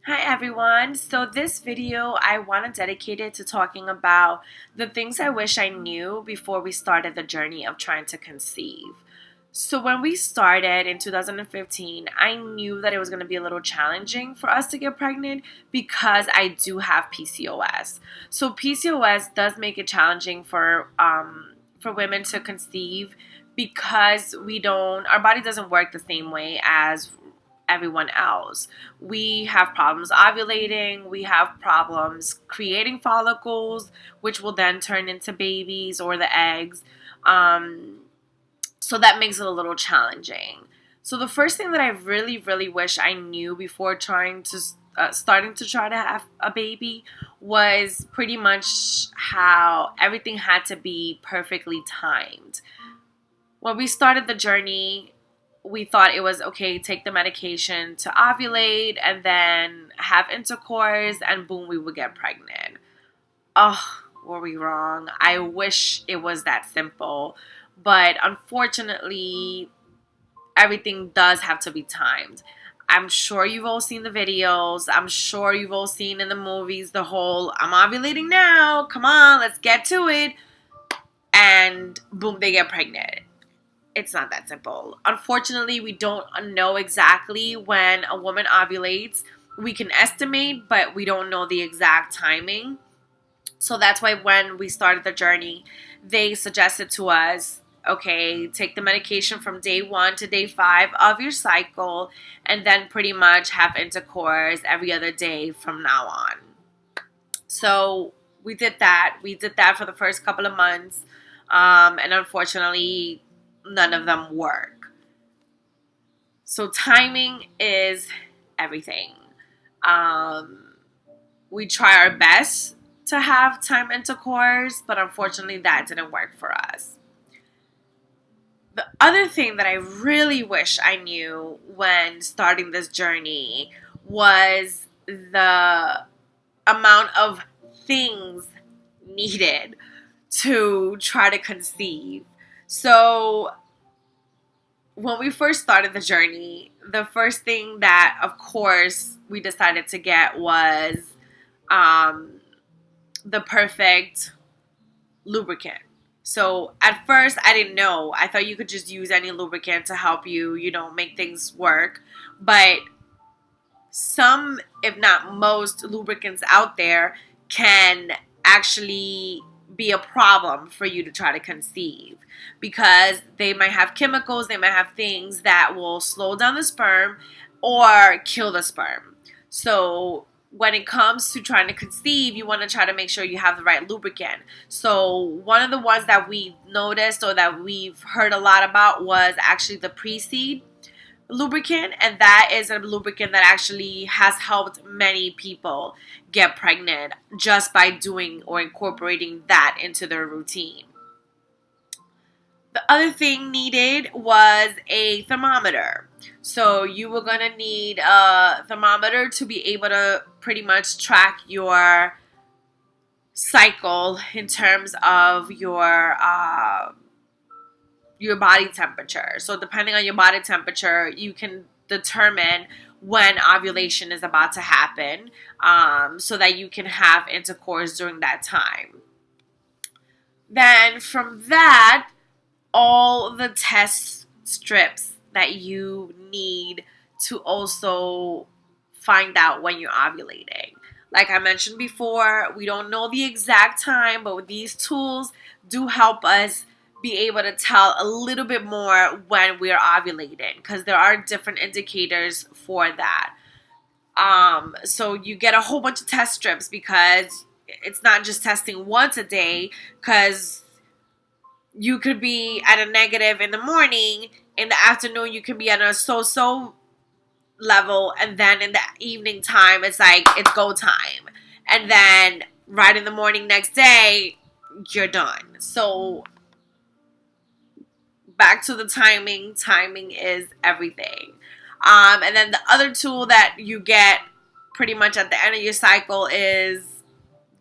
Hi everyone. So this video I want to dedicate it to talking about the things I wish I knew before we started the journey of trying to conceive. So when we started in 2015, I knew that it was going to be a little challenging for us to get pregnant because I do have PCOS. So PCOS does make it challenging for women to conceive because our body doesn't work the same way as everyone else. We have problems ovulating, we have problems creating follicles, which will then turn into babies or the eggs. So that makes it a little challenging. So the first thing that I really, really wish I knew before starting to try to have a baby was pretty much how everything had to be perfectly timed. When we started the journey, we thought it was okay, take the medication to ovulate and then have intercourse, and boom, we would get pregnant. Oh, were we wrong? I wish it was that simple. But unfortunately, everything does have to be timed. I'm sure you've all seen the videos. I'm sure you've all seen in the movies the whole I'm ovulating now. Come on, let's get to it. And boom, they get pregnant. It's not that simple. Unfortunately, we don't know exactly when a woman ovulates. We can estimate, but we don't know the exact timing. So that's why when we started the journey, they suggested to us, okay, take the medication from day 1 to day 5 of your cycle, and then pretty much have intercourse every other day from now on. So we did that. We did that for the first couple of months. And unfortunately, none of them work. So timing is everything. Um, we try our best to have time intercourse, but unfortunately that didn't work for us. The other thing that I really wish I knew when starting this journey was the amount of things needed to try to conceive. So when we first started the journey, the first thing that, of course, we decided to get was um, the perfect lubricant. So at first, I didn't know. I thought you could just use any lubricant to help you, make things work. But some, if not most, lubricants out there can actually be a problem for you to try to conceive because they might have chemicals, they might have things that will slow down the sperm or kill the sperm. So when it comes to trying to conceive, you want to try to make sure you have the right lubricant. So one of the ones that we noticed or that we've heard a lot about was actually the pre-seed lubricant, and that is a lubricant that actually has helped many people get pregnant just by doing or incorporating that into their routine. The other thing needed was a thermometer. So you were going to need a thermometer to be able to pretty much track your cycle in terms of your body temperature. So depending on your body temperature, you can determine when ovulation is about to happen, so that you can have intercourse during that time. Then from that, all the test strips that you need to also find out when you're ovulating. Like I mentioned before, we don't know the exact time, but with these tools do help us be able to tell a little bit more when we're ovulating because there are different indicators for that. So you get a whole bunch of test strips because it's not just testing once a day, because you could be at a negative in the morning, in the afternoon you can be at a so-so level, and then in the evening time it's like it's go time, and then right in the morning next day you're done. So back to the timing is everything. And then the other tool that you get pretty much at the end of your cycle is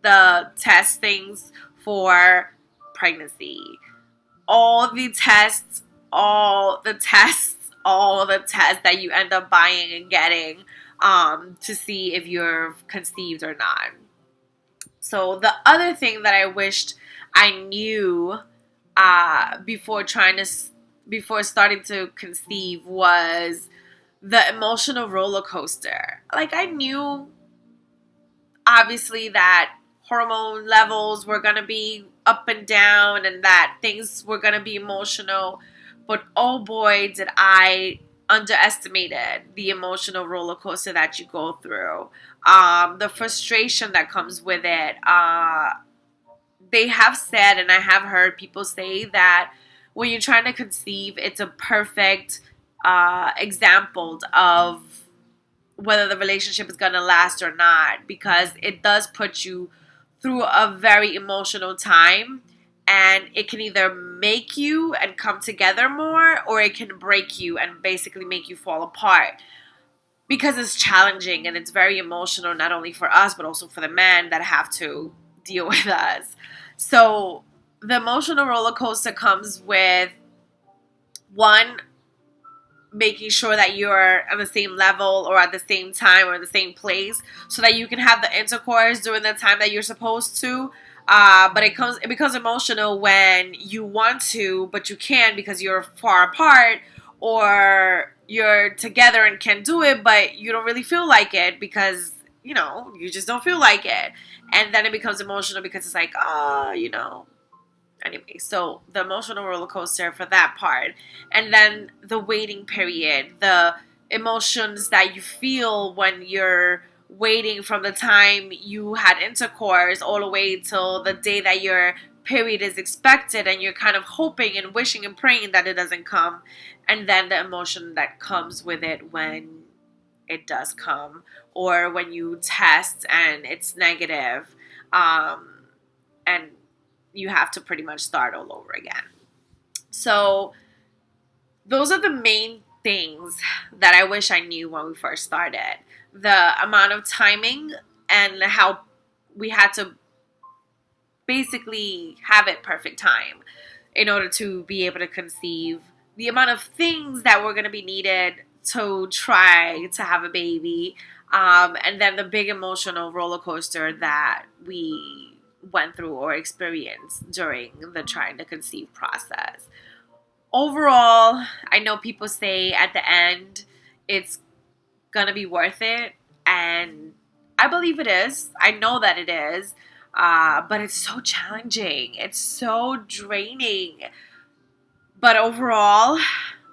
the test things for pregnancy. All the tests that you end up buying and getting to see if you're conceived or not. So the other thing that I wished I knew before before starting to conceive was the emotional roller coaster. Like, I knew obviously that hormone levels were going to be up and down and that things were going to be emotional, but oh boy, did I underestimated the emotional roller coaster that you go through. The frustration that comes with it. They have said, and I have heard people say, that when you're trying to conceive, it's a perfect example of whether the relationship is going to last or not, because it does put you through a very emotional time, and it can either make you and come together more, or it can break you and basically make you fall apart, because it's challenging and it's very emotional, not only for us but also for the men that have to deal with us. So the emotional roller coaster comes with, one, making sure that you're on the same level or at the same time or in the same place so that you can have the intercourse during the time that you're supposed to. But it becomes emotional when you want to, but you can't because you're far apart, or you're together and can do it, but you don't really feel like it because, you just don't feel like it. And then it becomes emotional because it's like, anyway, so the emotional roller coaster for that part. And then the waiting period, the emotions that you feel when you're waiting from the time you had intercourse all the way till the day that your period is expected, and you're kind of hoping and wishing and praying that it doesn't come. And then the emotion that comes with it when it does come, or when you test and it's negative, and you have to pretty much start all over again. So those are the main things that I wish I knew when we first started. The amount of timing and how we had to basically have it perfect time in order to be able to conceive. The amount of things that were going to be needed to try to have a baby. And then the big emotional roller coaster that we went through or experienced during the trying to conceive process. Overall, I know people say at the end it's gonna be worth it, and I believe it is. I know that it is, but it's so challenging. It's so draining. But overall,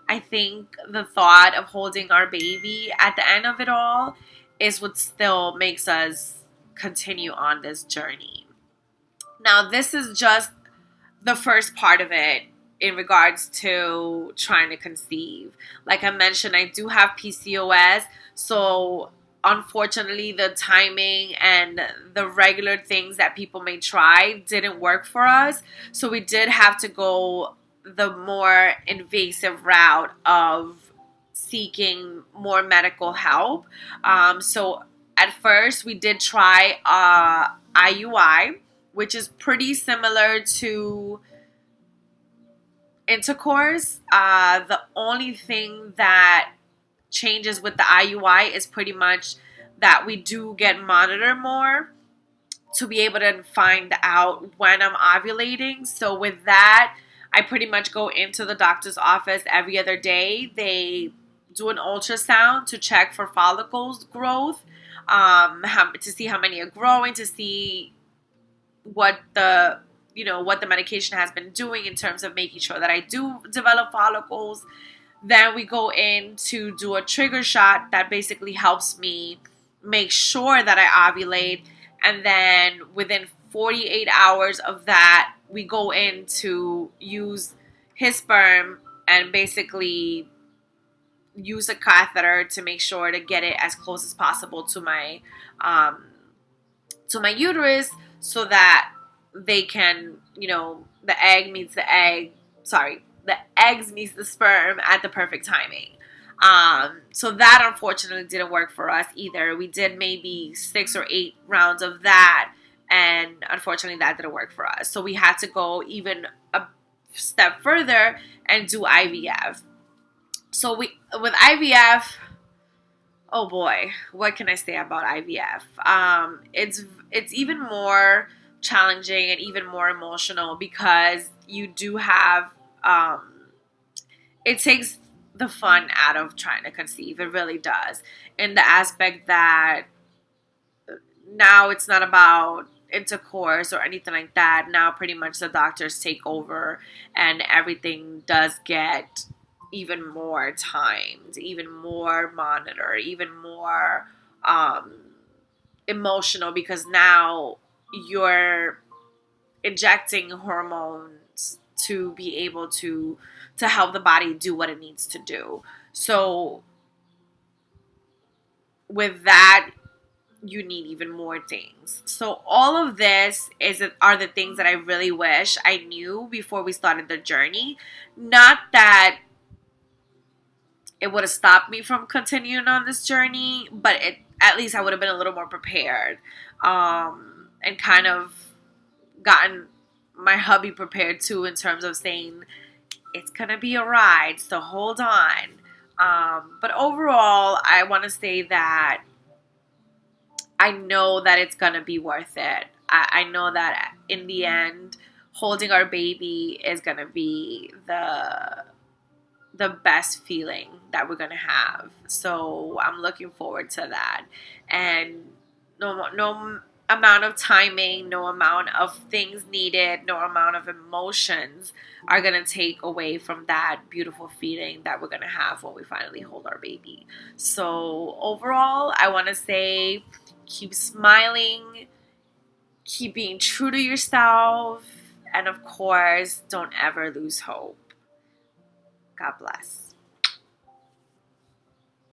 I think the thought of holding our baby at the end of it all is what still makes us continue on this journey. Now, this is just the first part of it in regards to trying to conceive. Like I mentioned, I do have PCOS, so unfortunately the timing and the regular things that people may try didn't work for us. So we did have to go the more invasive route of seeking more medical help. So at first we did try IUI, which is pretty similar to intercourse. The only thing that changes with the IUI is pretty much that we do get monitored more to be able to find out when I'm ovulating. So with that, I pretty much go into the doctor's office every other day. They do an ultrasound to check for follicles growth, to see how many are growing, to see what the medication has been doing in terms of making sure that I do develop follicles. Then we go in to do a trigger shot that basically helps me make sure that I ovulate. And then within 48 hours of that, we go in to use his sperm and basically use a catheter to make sure to get it as close as possible to my uterus, so that they can, the eggs meets the sperm at the perfect timing. So that unfortunately didn't work for us either. We did maybe 6 or 8 rounds of that, and unfortunately that didn't work for us. So we had to go even a step further and do IVF. So with IVF, Oh boy, what can I say about IVF? It's even more challenging and even more emotional because you do have it takes the fun out of trying to conceive. It really does. In the aspect that now it's not about intercourse or anything like that. Now pretty much the doctors take over and everything does get even more timed, even more monitored, even more um, emotional because now you're injecting hormones to be able to help the body do what it needs to do. So with that, you need even more things. So all of this are the things that I really wish I knew before we started the journey. Not that it would have stopped me from continuing on this journey, but it at least I would have been a little more prepared, and kind of gotten my hubby prepared too in terms of saying it's gonna be a ride, so hold on. But overall, I want to say that I know that it's gonna be worth it. I know that in the end, holding our baby is gonna be the best feeling that we're gonna have. So I'm looking forward to that. And no amount of timing, no amount of things needed, no amount of emotions are gonna take away from that beautiful feeling that we're gonna have when we finally hold our baby. So overall, I want to say keep smiling, keep being true to yourself, and of course, don't ever lose hope. God bless.